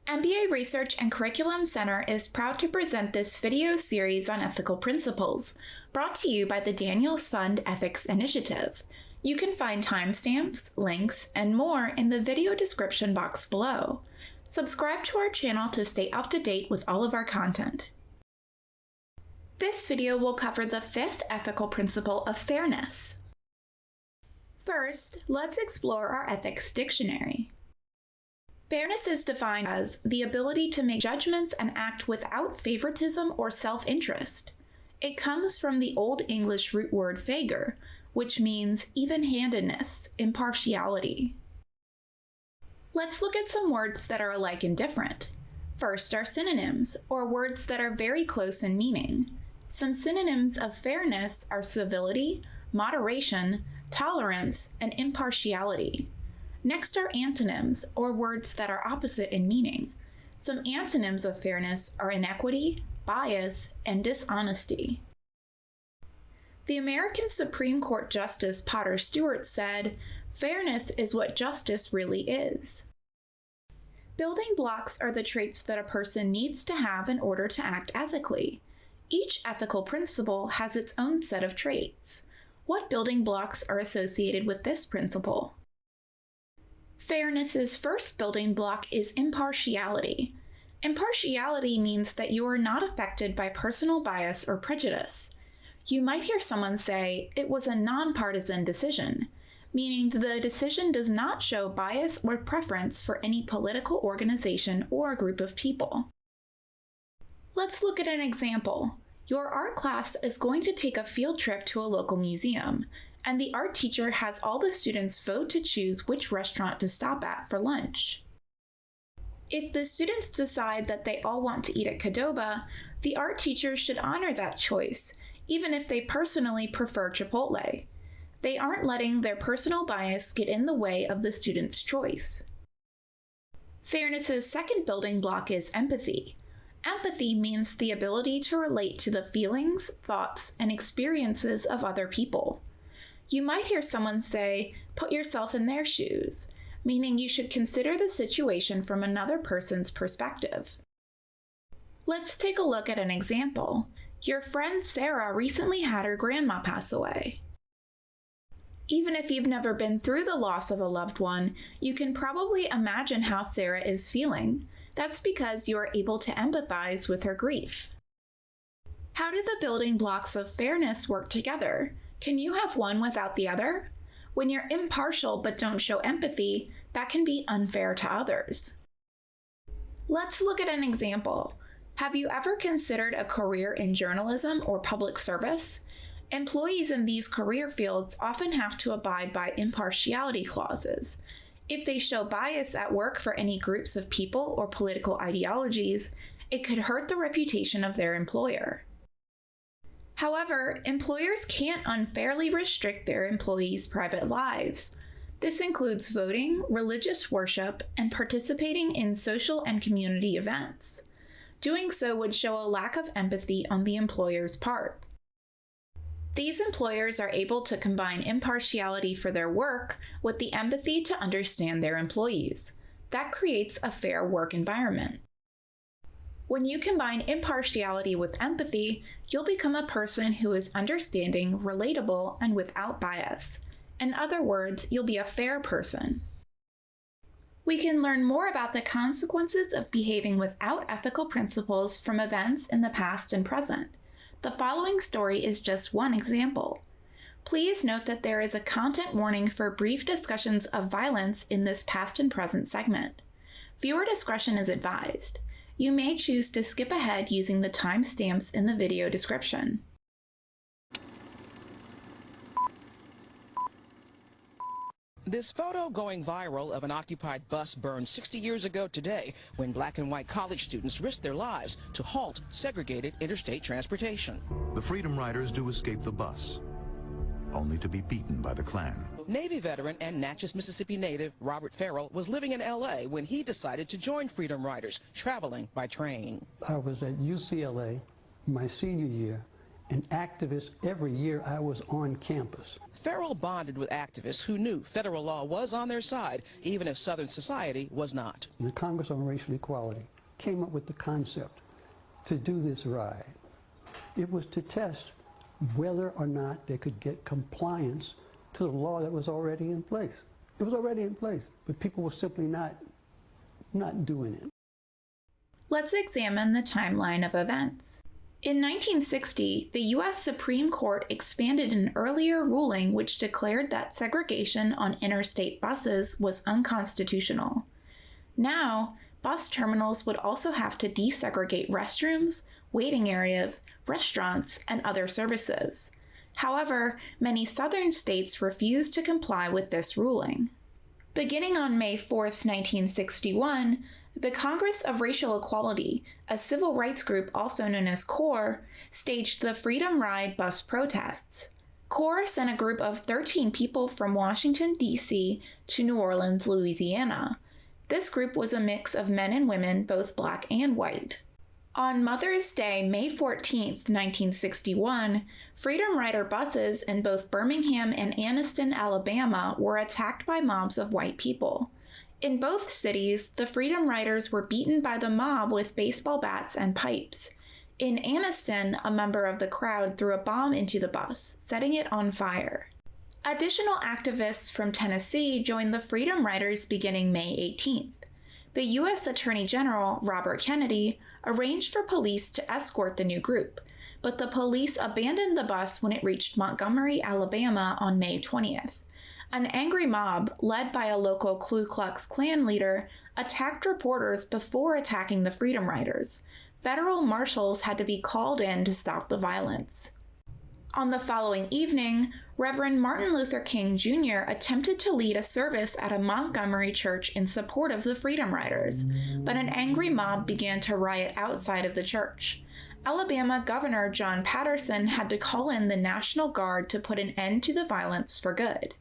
MBA Research and Curriculum Center is proud to present this video series on ethical principles, brought to you by the Daniels Fund Ethics Initiative. You can find timestamps, links, and more in the video description box below. Subscribe to our channel to stay up to date with all of our content. This video will cover the fifth ethical principle of fairness. First, let's explore our ethics dictionary. Fairness is defined as the ability to make judgments and act without favoritism or self-interest. It comes from the Old English root word fager, which means even-handedness, impartiality. Let's look at some words that are alike and different. First are synonyms, or words that are very close in meaning. Some synonyms of fairness are civility, moderation, tolerance, and impartiality. Next are antonyms, or words that are opposite in meaning. Some antonyms of fairness are inequity, bias, and dishonesty. The American Supreme Court Justice Potter Stewart said, "Fairness is what justice really is." Building blocks are the traits that a person needs to have in order to act ethically. Each ethical principle has its own set of traits. What building blocks are associated with this principle? Fairness's first building block is impartiality. Impartiality means that you are not affected by personal bias or prejudice. You might hear someone say, "It was a nonpartisan decision," meaning the decision does not show bias or preference for any political organization or group of people. Let's look at an example. Your art class is going to take a field trip to a local museum, and the art teacher has all the students vote to choose which restaurant to stop at for lunch. If the students decide that they all want to eat at Qdoba, the art teacher should honor that choice, even if they personally prefer Chipotle. They aren't letting their personal bias get in the way of the student's choice. Fairness's second building block is empathy. Empathy means the ability to relate to the feelings, thoughts, and experiences of other people. You might hear someone say, "Put yourself in their shoes," meaning you should consider the situation from another person's perspective. Let's take a look at an example. Your friend Sarah recently had her grandma pass away. Even if you've never been through the loss of a loved one, you can probably imagine how Sarah is feeling. That's because you are able to empathize with her grief. How do the building blocks of fairness work together? Can you have one without the other? When you're impartial but don't show empathy, that can be unfair to others. Let's look at an example. Have you ever considered a career in journalism or public service? Employees in these career fields often have to abide by impartiality clauses. If they show bias at work for any groups of people or political ideologies, it could hurt the reputation of their employer. However, employers can't unfairly restrict their employees' private lives. This includes voting, religious worship, and participating in social and community events. Doing so would show a lack of empathy on the employer's part. These employers are able to combine impartiality for their work with the empathy to understand their employees. That creates a fair work environment. When you combine impartiality with empathy, you'll become a person who is understanding, relatable, and without bias. In other words, you'll be a fair person. We can learn more about the consequences of behaving without ethical principles from events in the past and present. The following story is just one example. Please note that there is a content warning for brief discussions of violence in this past and present segment. Viewer discretion is advised. You may choose to skip ahead using the timestamps in the video description. This photo going viral of an occupied bus burned 60 years ago today when black and white college students risked their lives to halt segregated interstate transportation. The Freedom Riders do escape the bus, only to be beaten by the Klan. Navy veteran and Natchez, Mississippi native Robert Farrell was living in L.A. when he decided to join Freedom Riders, traveling by train. I was at UCLA my senior year, an activist every year I was on campus. Farrell bonded with activists who knew federal law was on their side, even if Southern society was not. The Congress on Racial Equality came up with the concept to do this ride. It was to test whether or not they could get compliance to the law that was already in place. It was already in place, but people were simply not doing it. Let's examine the timeline of events. In 1960, the U.S. Supreme Court expanded an earlier ruling which declared that segregation on interstate buses was unconstitutional. Now, bus terminals would also have to desegregate restrooms, waiting areas, restaurants, and other services. However, many southern states refused to comply with this ruling. Beginning on May 4, 1961, the Congress of Racial Equality, a civil rights group also known as CORE, staged the Freedom Ride bus protests. CORE sent a group of 13 people from Washington, D.C. to New Orleans, Louisiana. This group was a mix of men and women, both black and white. On Mother's Day, May 14, 1961, Freedom Rider buses in both Birmingham and Anniston, Alabama, were attacked by mobs of white people. In both cities, the Freedom Riders were beaten by the mob with baseball bats and pipes. In Anniston, a member of the crowd threw a bomb into the bus, setting it on fire. Additional activists from Tennessee joined the Freedom Riders beginning May 18th. The U.S. Attorney General, Robert Kennedy, arranged for police to escort the new group, but the police abandoned the bus when it reached Montgomery, Alabama on May 20th. An angry mob, led by a local Ku Klux Klan leader, attacked reporters before attacking the Freedom Riders. Federal marshals had to be called in to stop the violence. On the following evening, Reverend Martin Luther King Jr. attempted to lead a service at a Montgomery church in support of the Freedom Riders, but an angry mob began to riot outside of the church. Alabama Governor John Patterson had to call in the National Guard to put an end to the violence for good.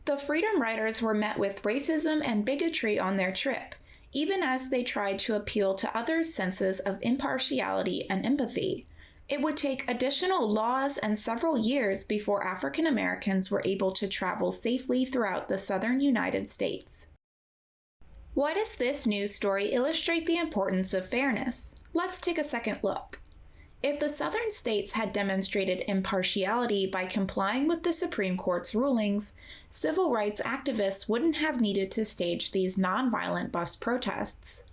The Freedom Riders were met with racism and bigotry on their trip, even as they tried to appeal to others' senses of impartiality and empathy. It would take additional laws and several years before African Americans were able to travel safely throughout the southern United States. Why does this news story illustrate the importance of fairness? Let's take a second look. If the southern states had demonstrated impartiality by complying with the Supreme Court's rulings, civil rights activists wouldn't have needed to stage these nonviolent bus protests.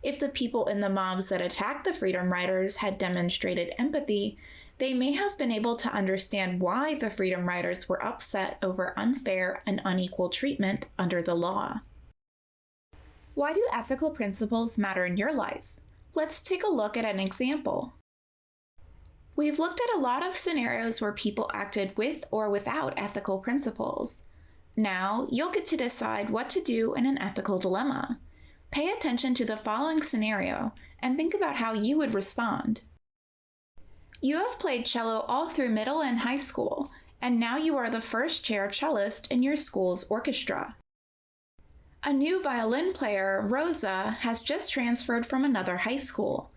If the people in the mobs that attacked the Freedom Riders had demonstrated empathy, they may have been able to understand why the Freedom Riders were upset over unfair and unequal treatment under the law. Why do ethical principles matter in your life? Let's take a look at an example. We've looked at a lot of scenarios where people acted with or without ethical principles. Now, you'll get to decide what to do in an ethical dilemma. Pay attention to the following scenario and think about how you would respond. You have played cello all through middle and high school, and now you are the first chair cellist in your school's orchestra. A new violin player, Rosa, has just transferred from another high school.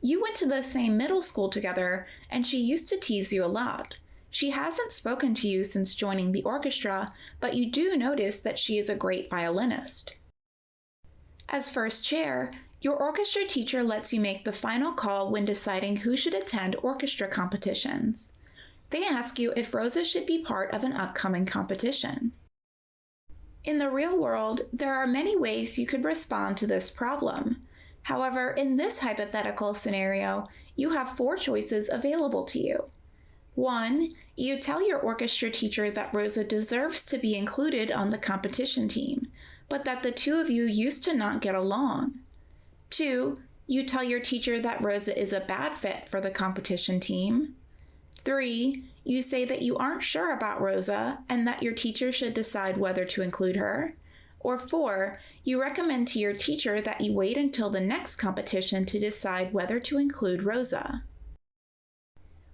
You went to the same middle school together, and she used to tease you a lot. She hasn't spoken to you since joining the orchestra, but you do notice that she is a great violinist. As first chair, your orchestra teacher lets you make the final call when deciding who should attend orchestra competitions. They ask you if Rosa should be part of an upcoming competition. In the real world, there are many ways you could respond to this problem. However, in this hypothetical scenario, you have 4 choices available to you. 1. You tell your orchestra teacher that Rosa deserves to be included on the competition team, but that the two of you used to not get along. 2. You tell your teacher that Rosa is a bad fit for the competition team. 3. You say that you aren't sure about Rosa and that your teacher should decide whether to include her. Or 4. You recommend to your teacher that you wait until the next competition to decide whether to include Rosa.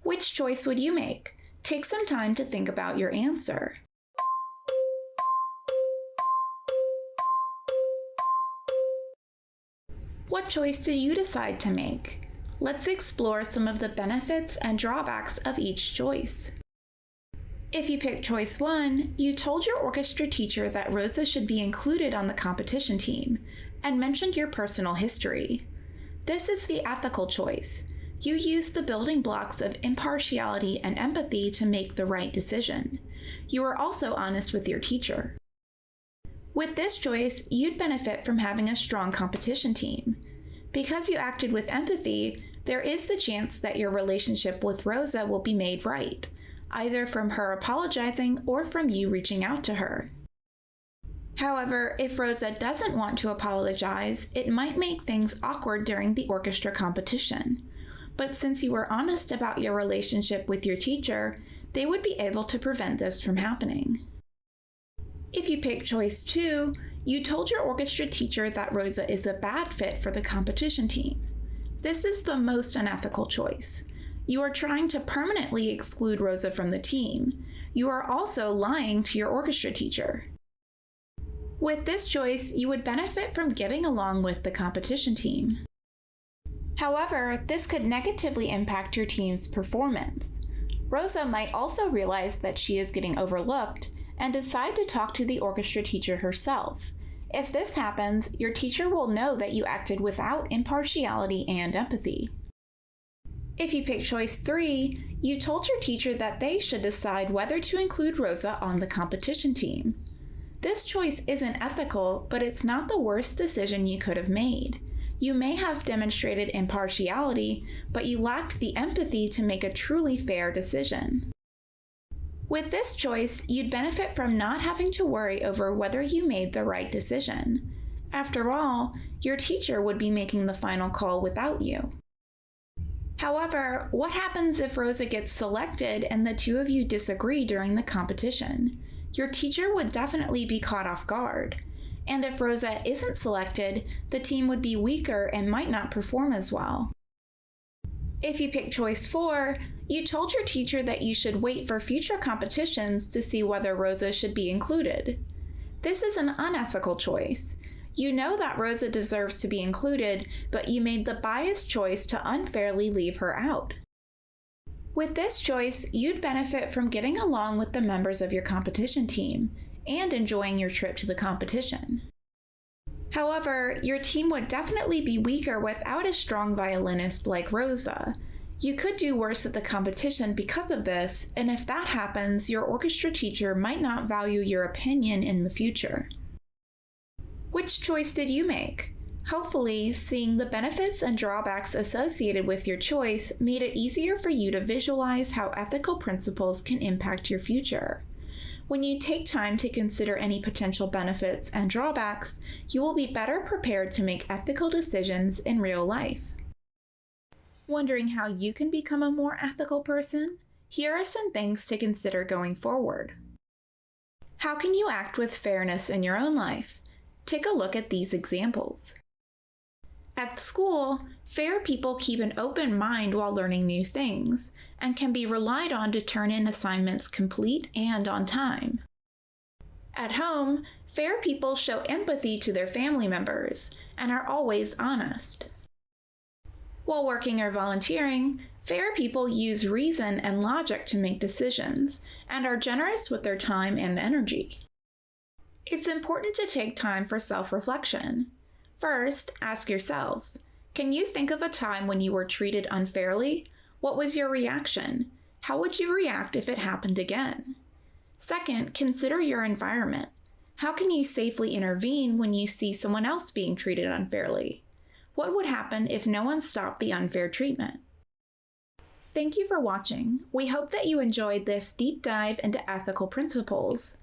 Which choice would you make? Take some time to think about your answer. What choice did you decide to make? let's explore some of the benefits and drawbacks of each choice. If you pick choice 1, you told your orchestra teacher that Rosa should be included on the competition team and mentioned your personal history. This is the ethical choice. You use the building blocks of impartiality and empathy to make the right decision. You are also honest with your teacher. With this choice, you'd benefit from having a strong competition team. Because you acted with empathy, there is the chance that your relationship with Rosa will be made right, either from her apologizing or from you reaching out to her. However, if Rosa doesn't want to apologize, it might make things awkward during the orchestra competition. But since you were honest about your relationship with your teacher, they would be able to prevent this from happening. If you pick choice 2, you told your orchestra teacher that Rosa is a bad fit for the competition team. This is the most unethical choice. You are trying to permanently exclude Rosa from the team. You are also lying to your orchestra teacher. With this choice, you would benefit from getting along with the competition team. However, this could negatively impact your team's performance. Rosa might also realize that she is getting overlooked and decide to talk to the orchestra teacher herself. If this happens, your teacher will know that you acted without impartiality and empathy. If you pick choice 3, you told your teacher that they should decide whether to include Rosa on the competition team. This choice isn't ethical, but it's not the worst decision you could have made. You may have demonstrated impartiality, but you lacked the empathy to make a truly fair decision. With this choice, you'd benefit from not having to worry over whether you made the right decision. After all, your teacher would be making the final call without you. However, what happens if Rosa gets selected and the two of you disagree during the competition? Your teacher would definitely be caught off guard. And if Rosa isn't selected, the team would be weaker and might not perform as well. If you pick choice 4, you told your teacher that you should wait for future competitions to see whether Rosa should be included. This is an unethical choice. You know that Rosa deserves to be included, but you made the biased choice to unfairly leave her out. With this choice, you'd benefit from getting along with the members of your competition team and enjoying your trip to the competition. However, your team would definitely be weaker without a strong violinist like Rosa. You could do worse at the competition because of this, and if that happens, your orchestra teacher might not value your opinion in the future. Which choice did you make? Hopefully, seeing the benefits and drawbacks associated with your choice made it easier for you to visualize how ethical principles can impact your future. When you take time to consider any potential benefits and drawbacks, you will be better prepared to make ethical decisions in real life. Wondering how you can become a more ethical person? Here are some things to consider going forward. How can you act with fairness in your own life? Take a look at these examples. At school, fair people keep an open mind while learning new things, and can be relied on to turn in assignments complete and on time. At home, fair people show empathy to their family members and are always honest. While working or volunteering, fair people use reason and logic to make decisions and are generous with their time and energy. It's important to take time for self-reflection. First, ask yourself, can you think of a time when you were treated unfairly? What was your reaction? How would you react if it happened again? Second, consider your environment. How can you safely intervene when you see someone else being treated unfairly? What would happen if no one stopped the unfair treatment? Thank you for watching. We hope that you enjoyed this deep dive into ethical principles.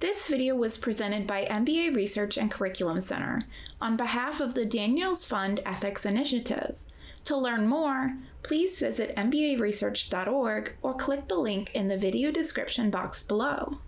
This video was presented by MBA Research and Curriculum Center on behalf of the Daniels Fund Ethics Initiative. To learn more, please visit mbaresearch.org or click the link in the video description box below.